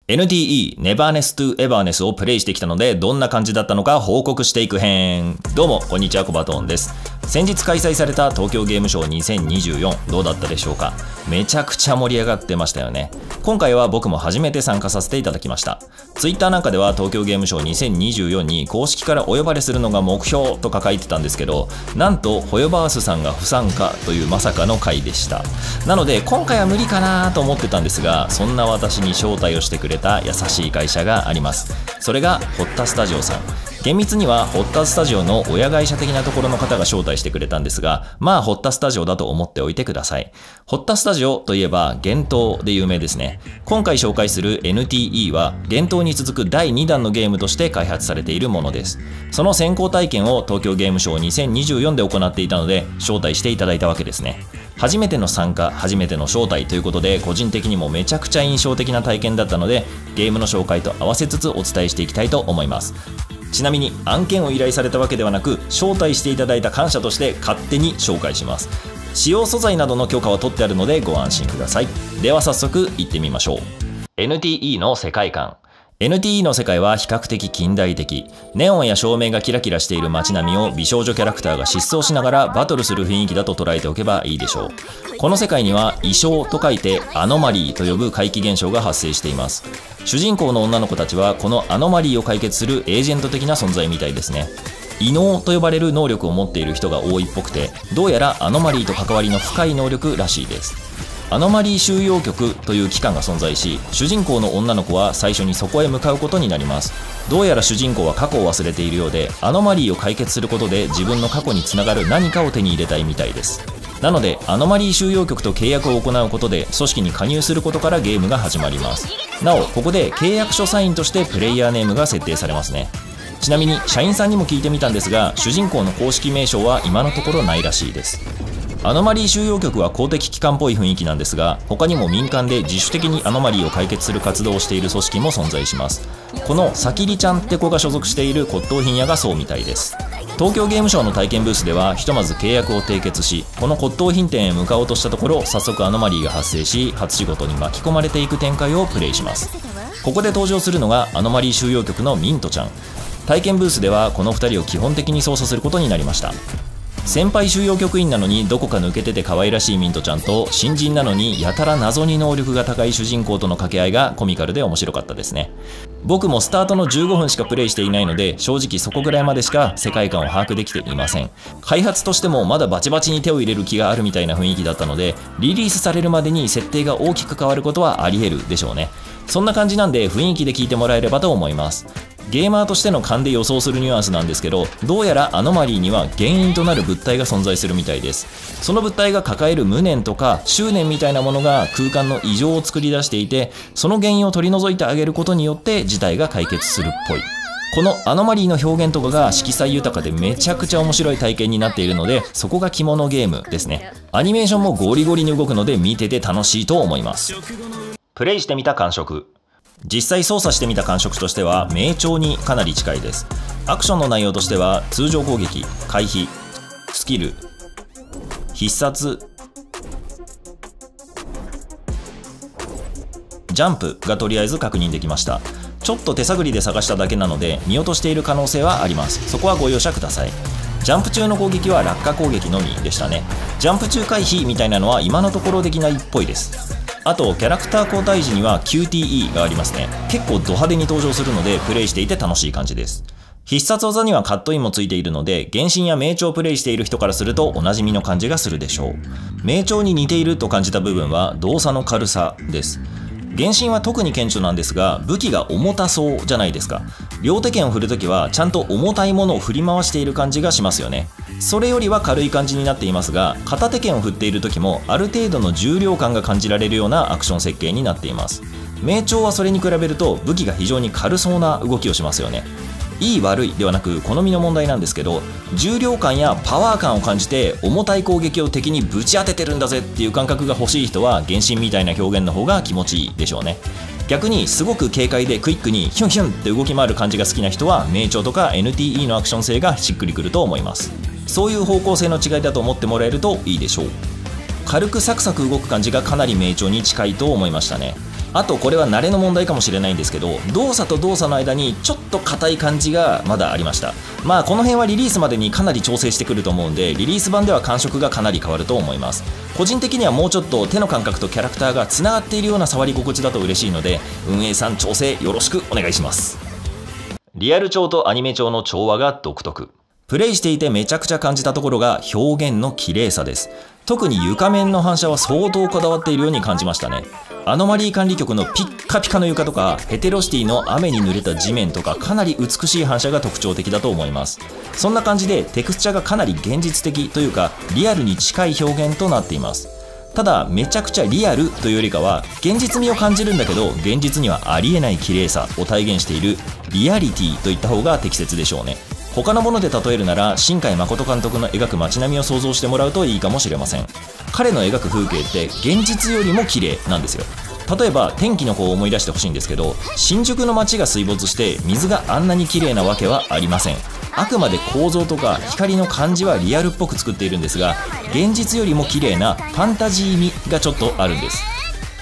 NTE ネバーネストゥエバーネスをプレイしてきたので、どんな感じだったのか報告していく編。どうもこんにちは、コバトーンです。先日開催された東京ゲームショウ2024、どうだったでしょうか。めちゃくちゃ盛り上がってましたよね。今回は僕も初めて参加させていただきました。Twitter なんかでは東京ゲームショウ2024に公式からお呼ばれするのが目標と書いてたんですけど、なんとホヨバースさんが不参加というまさかの回でした。なので今回は無理かなと思ってたんですが、そんな私に招待をしてくれた優しい会社があります。それがホッタスタジオさん。厳密にはホッタスタジオの親会社的なところの方が招待してくれたんですが、まあホッタスタジオだと思っておいてください。ホッタスタジオといえば幻冬で有名ですね。今回紹介する NTE は幻冬に続く第2弾のゲームとして開発されているものです。その先行体験を東京ゲームショウ2024で行っていたので招待していただいたわけですね。初めての参加、初めての招待ということで、個人的にもめちゃくちゃ印象的な体験だったので、ゲームの紹介と合わせつつお伝えしていきたいと思います。ちなみに案件を依頼されたわけではなく、招待していただいた感謝として勝手に紹介します。使用素材などの許可は取ってあるのでご安心ください。では早速行ってみましょう。 NTE の世界観。NTE の世界は比較的近代的。ネオンや照明がキラキラしている街並みを美少女キャラクターが疾走しながらバトルする雰囲気だと捉えておけばいいでしょう。この世界には異象と書いてアノマリーと呼ぶ怪奇現象が発生しています。主人公の女の子たちはこのアノマリーを解決するエージェント的な存在みたいですね。異能と呼ばれる能力を持っている人が多いっぽくて、どうやらアノマリーと関わりの深い能力らしいです。アノマリー収容局という機関が存在し、主人公の女の子は最初にそこへ向かうことになります。どうやら主人公は過去を忘れているようで、アノマリーを解決することで自分の過去につながる何かを手に入れたいみたいです。なのでアノマリー収容局と契約を行うことで組織に加入することからゲームが始まります。なおここで契約書サインとしてプレイヤーネームが設定されますね。ちなみに社員さんにも聞いてみたんですが、主人公の公式名称は今のところないらしいです。アノマリー収容局は公的機関っぽい雰囲気なんですが、他にも民間で自主的にアノマリーを解決する活動をしている組織も存在します。このさきりちゃんって子が所属している骨董品屋がそうみたいです。東京ゲームショウの体験ブースではひとまず契約を締結し、この骨董品店へ向かおうとしたところ、早速アノマリーが発生し、初仕事に巻き込まれていく展開をプレイします。ここで登場するのがアノマリー収容局のミントちゃん。体験ブースではこの2人を基本的に操作することになりました。先輩収容局員なのにどこか抜けてて可愛らしいミントちゃんと、新人なのにやたら謎に能力が高い主人公との掛け合いがコミカルで面白かったですね。僕もスタートの15分しかプレイしていないので、正直そこぐらいまでしか世界観を把握できていません。開発としてもまだバチバチに手を入れる気があるみたいな雰囲気だったので、リリースされるまでに設定が大きく変わることはあり得るでしょうね。そんな感じなんで雰囲気で聞いてもらえればと思います。ゲーマーとしての勘で予想するニュアンスなんですけど、どうやらアノマリーには原因となる物体が存在するみたいです。その物体が抱える無念とか執念みたいなものが空間の異常を作り出していて、その原因を取り除いてあげることによって事態が解決するっぽい。このアノマリーの表現とかが色彩豊かでめちゃくちゃ面白い体験になっているので、そこが肝のゲームですね。アニメーションもゴリゴリに動くので見てて楽しいと思います。プレイしてみた感触。実際操作してみた感触としては名調にかなり近いです。アクションの内容としては通常攻撃、回避、スキル、必殺、ジャンプがとりあえず確認できました。ちょっと手探りで探しただけなので見落としている可能性はあります。そこはご容赦ください。ジャンプ中の攻撃は落下攻撃のみでしたね。ジャンプ中回避みたいなのは今のところできないっぽいです。あとキャラクター交代時には QTE がありますね。結構ド派手に登場するのでプレイしていて楽しい感じです。必殺技にはカットインもついているので、原神や名調をプレイしている人からするとおなじみの感じがするでしょう。名調に似ていると感じた部分は動作の軽さです。原神は特に顕著なんですが、武器が重たそうじゃないですか。両手剣を振るときはちゃんと重たいものを振り回している感じがしますよね。それよりは軽い感じになっていますが、片手剣を振っている時もある程度の重量感が感じられるようなアクション設計になっています。名調はそれに比べると武器が非常に軽そうな動きをしますよね。いい悪いではなく好みの問題なんですけど、重量感やパワー感を感じて重たい攻撃を敵にぶち当ててるんだぜっていう感覚が欲しい人は原神みたいな表現の方が気持ちいいでしょうね。逆にすごく軽快でクイックにヒュンヒュンって動き回る感じが好きな人は名調とか NTE のアクション性がしっくりくると思います。そういう方向性の違いだと思ってもらえるといいでしょう。軽くサクサク動く感じがかなり名調に近いと思いましたね。あとこれは慣れの問題かもしれないんですけど、動作と動作の間にちょっと硬い感じがまだありました。まあこの辺はリリースまでにかなり調整してくると思うんで、リリース版では感触がかなり変わると思います。個人的にはもうちょっと手の感覚とキャラクターがつながっているような触り心地だと嬉しいので、運営さん調整よろしくお願いします。リアル調とアニメ調の調和が独特。プレイしていてめちゃくちゃ感じたところが表現の綺麗さです。特に床面の反射は相当こだわっているように感じましたね。アノマリー管理局のピッカピカの床とか、ヘテロシティの雨に濡れた地面とか、かなり美しい反射が特徴的だと思います。そんな感じでテクスチャがかなり現実的というかリアルに近い表現となっています。ただめちゃくちゃリアルというよりかは現実味を感じるんだけど現実にはありえない綺麗さを体現しているリアリティといった方が適切でしょうね。他のもので例えるなら新海誠監督の描く街並みを想像してもらうといいかもしれません。彼の描く風景って現実よりも綺麗なんですよ。例えば天気の子を思い出してほしいんですけど、新宿の街が水没して水があんなに綺麗なわけはありません。あくまで構造とか光の感じはリアルっぽく作っているんですが、現実よりも綺麗なファンタジー味がちょっとあるんです。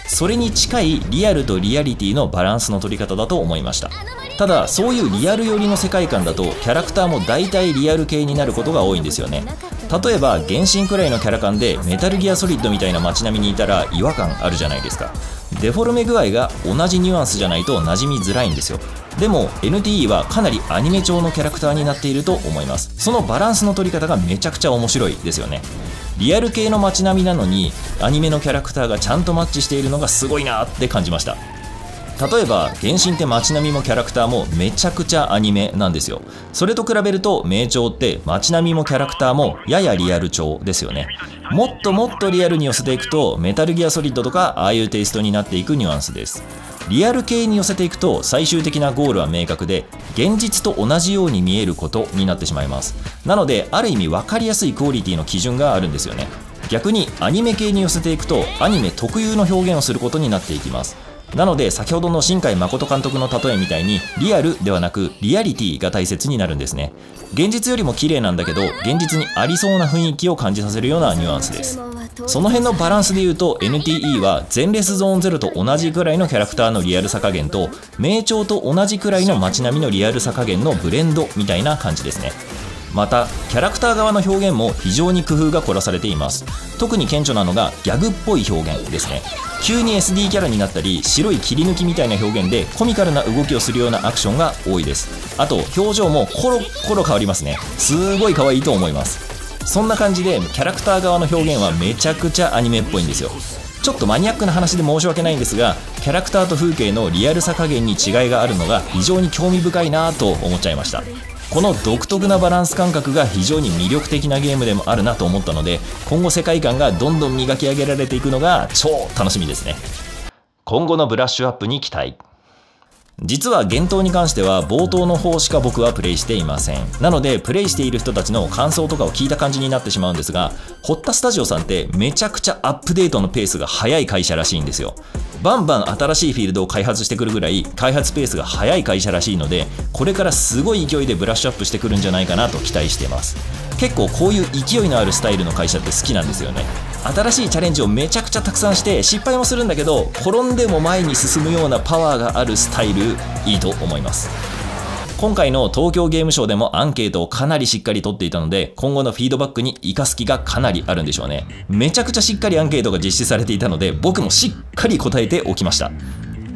それに近いリアルとリアリティのバランスの取り方だと思いました。ただそういうリアル寄りの世界観だとキャラクターも大体リアル系になることが多いんですよね。例えば原神くらいのキャラ感でメタルギアソリッドみたいな街並みにいたら違和感あるじゃないですか。デフォルメ具合が同じニュアンスじゃないと馴染みづらいんですよ。でも NTE はかなりアニメ調のキャラクターになっていると思います。そのバランスの取り方がめちゃくちゃ面白いですよね。リアル系の街並みなのにアニメのキャラクターがちゃんとマッチしているのがすごいなって感じました。例えば原神って街並みもキャラクターもめちゃくちゃアニメなんですよ。それと比べると名調って街並みもキャラクターもややリアル調ですよね。もっともっとリアルに寄せていくとメタルギアソリッドとかああいうテイストになっていくニュアンスです。リアル系に寄せていくと最終的なゴールは明確で現実と同じように見えることになってしまいます。なのである意味分かりやすいクオリティの基準があるんですよね。逆にアニメ系に寄せていくとアニメ特有の表現をすることになっていきます。なので先ほどの新海誠監督の例えみたいにリアルではなくリアリティが大切になるんですね。現実よりも綺麗なんだけど現実にありそうな雰囲気を感じさせるようなニュアンスです。その辺のバランスで言うと NTE は前レスゾーン0と同じくらいのキャラクターのリアルさ加減と名調と同じくらいの街並みのリアルさ加減のブレンドみたいな感じですね。またキャラクター側の表現も非常に工夫が凝らされています。特に顕著なのがギャグっぽい表現ですね。急に SD キャラになったり白い切り抜きみたいな表現でコミカルな動きをするようなアクションが多いです。あと表情もコロコロ変わりますね。すごい可愛いと思います。そんな感じでキャラクター側の表現はめちゃくちゃアニメっぽいんですよ。ちょっとマニアックな話で申し訳ないんですがキャラクターと風景のリアルさ加減に違いがあるのが非常に興味深いなと思っちゃいました。この独特なバランス感覚が非常に魅力的なゲームでもあるなと思ったので今後世界観がどんどん磨き上げられていくのが超楽しみですね。今後のブラッシュアップに期待。実は幻冬に関しては冒頭の方しか僕はプレイしていません。なのでプレイしている人たちの感想とかを聞いた感じになってしまうんですが、ホッタスタジオさんってめちゃくちゃアップデートのペースが速い会社らしいんですよ。バンバン新しいフィールドを開発してくるぐらい開発ペースが速い会社らしいのでこれからすごい勢いでブラッシュアップしてくるんじゃないかなと期待しています。結構こういう勢いのあるスタイルの会社って好きなんですよね。新しいチャレンジをめちゃくちゃたくさんして失敗もするんだけど転んでも前に進むようなパワーがあるスタイルいいと思います。今回の東京ゲームショウでもアンケートをかなりしっかり取っていたので今後のフィードバックに生かす気がかなりあるんでしょうね。めちゃくちゃしっかりアンケートが実施されていたので僕もしっかり答えておきました。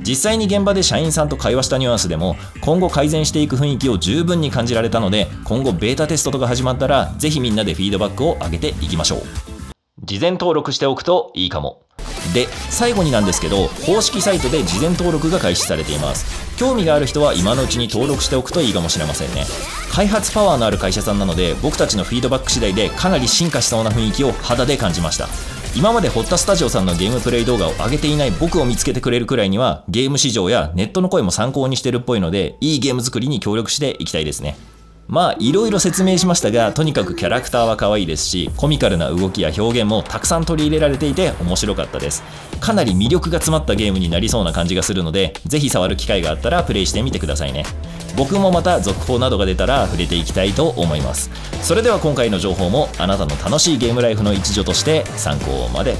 実際に現場で社員さんと会話したニュアンスでも今後改善していく雰囲気を十分に感じられたので今後ベータテストとか始まったらぜひみんなでフィードバックを上げていきましょう。事前登録しておくといいかも。で最後になんですけど公式サイトで事前登録が開始されています。興味がある人は今のうちに登録しておくといいかもしれませんね。開発パワーのある会社さんなので僕たちのフィードバック次第でかなり進化しそうな雰囲気を肌で感じました。今までホッタスタジオさんのゲームプレイ動画を上げていない僕を見つけてくれるくらいにはゲーム市場やネットの声も参考にしてるっぽいのでいいゲーム作りに協力していきたいですね。まあいろいろ説明しましたがとにかくキャラクターは可愛いですしコミカルな動きや表現もたくさん取り入れられていて面白かったです。かなり魅力が詰まったゲームになりそうな感じがするのでぜひ触る機会があったらプレイしてみてくださいね。僕もまた続報などが出たら触れていきたいと思います。それでは今回の情報もあなたの楽しいゲームライフの一助として参考まで。